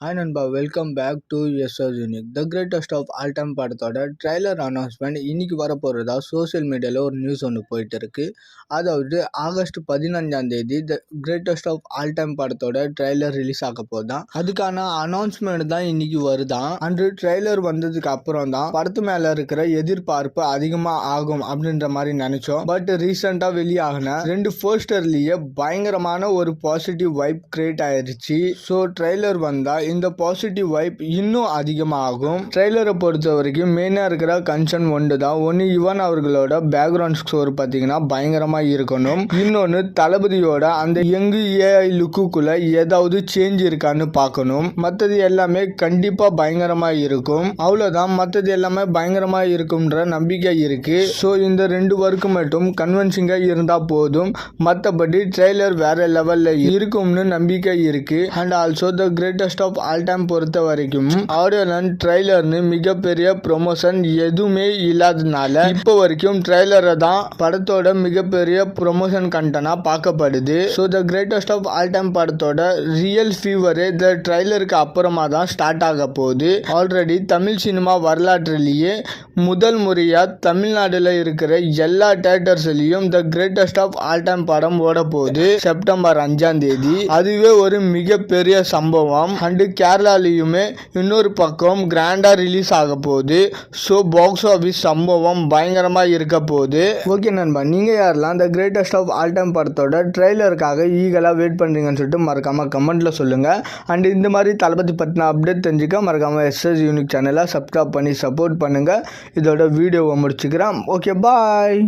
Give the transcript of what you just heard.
Hi நண்பா, welcome back to SR unique. The greatest of all time படத்தோட trailer announcement இன்னைக்கு வரப்போகிறதா social மீடியாவில் ஒரு நியூஸ் ஒன்று போயிட்டு இருக்கு. அதாவது August 15 the greatest of all time படத்தோட ட்ரைலர் ரிலீஸ் ஆக போதான். அதுக்கான அனௌன்ஸ்மெண்ட் தான் இன்னைக்கு வருதான். அன்று ட்ரைலர் வந்ததுக்கு அப்புறம் தான் படத்து மேல இருக்கிற எதிர்பார்ப்பு அதிகமாக ஆகும் அப்படின்ற மாதிரி நினைச்சோம். பட் ரீசெண்டாக வெளியாகின 2 போஸ்டர்லேயே பயங்கரமான ஒரு பாசிட்டிவ் வைப் கிரியேட் ஆயிருச்சு. ஸோ ட்ரைலர் வந்தா இந்த பாசிட்டிவ் வைப் இன்னும் அதிகமாகும். ட்ரெய்லரை பொறுத்த வரைக்கும் மெயினாக இருக்கிற கன்சர்ன் ஒன்று தான். ஒன்று, யுவன் அவர்களோட பேக்ரவுண்ட் ஸ்கோர் பார்த்தீங்கன்னா பயங்கரமாக இருக்கணும். இன்னொன்று, தளபதியோட அந்த யங்கு ஏஐ லுக்குக்குள்ள ஏதாவது சேஞ்ச் இருக்கான்னு பார்க்கணும். மற்றது எல்லாமே கண்டிப்பாக பயங்கரமாக இருக்கும். அவ்வளோதான், மற்றது எல்லாமே பயங்கரமாக இருக்கும்ன்ற நம்பிக்கை இருக்கு. ஸோ இந்த 2 ஒர்க்கு மட்டும் கன்வின்சிங்காக இருந்தால் போதும். மற்றபடி ட்ரெய்லர் வேற லெவலில் இருக்கும்னு நம்பிக்கை இருக்கு. And also the greatest of all time பொறுத்த வரைக்கும் ஆடியோ லான்ச் ட்ரைலர்னு மிகப்பெரிய ப்ரொமோஷன் எதுவுமே இல்லாததுனால இப்போ வரைக்கும் ட்ரைலரை தான் படத்தோட மிகப்பெரிய ப்ரொமோஷன் கண்டனா பார்க்கப்படுது. So the greatest of all time படத்தோட ரியல் ஃபீவரே த ட்ரைலருக்கு அப்புறமா தான் ஸ்டார்ட் ஆக போகுது. ஆல்ரெடி தமிழ் சினிமா வரலாற்றிலேயே முதல் முறையாக தமிழ்நாடுல இருக்கிற எல்லா தியேட்டர்ஸ்லையும் the greatest of all time படம் ஓட போகுது செப்டம்பர் 5 அதுவே ஒரு மிகப்பெரிய சம்பவம். அண்டு கேரளாலையுமே இன்னொரு பக்கம் கிராண்டாக ரிலீஸ் ஆக போகுது. ஸோ பாக்ஸ் ஆஃபீஸ் சம்பவம் பயங்கரமாக இருக்க போகுது. ஓகே நண்பா, நீங்கள் யாரெல்லாம் the greatest of all time படத்தோட ட்ரெய்லருக்காக ஈகலாக வெயிட் பண்ணுறீங்கன்னு சொல்லிட்டு மறக்காமல் கமெண்ட்டில் சொல்லுங்கள். அண்ட் இந்த மாதிரி தளபதி பற்றின அப்டேட் தெரிஞ்சுக்க மறக்காமல் எஸ்எஸ் யூனிக் சேனலை சப்ஸ்கிரைப் பண்ணி சப்போர்ட் பண்ணுங்கள். இதோட வீடியோவை முடிச்சுக்கிறேன். ஓகே, பாய்.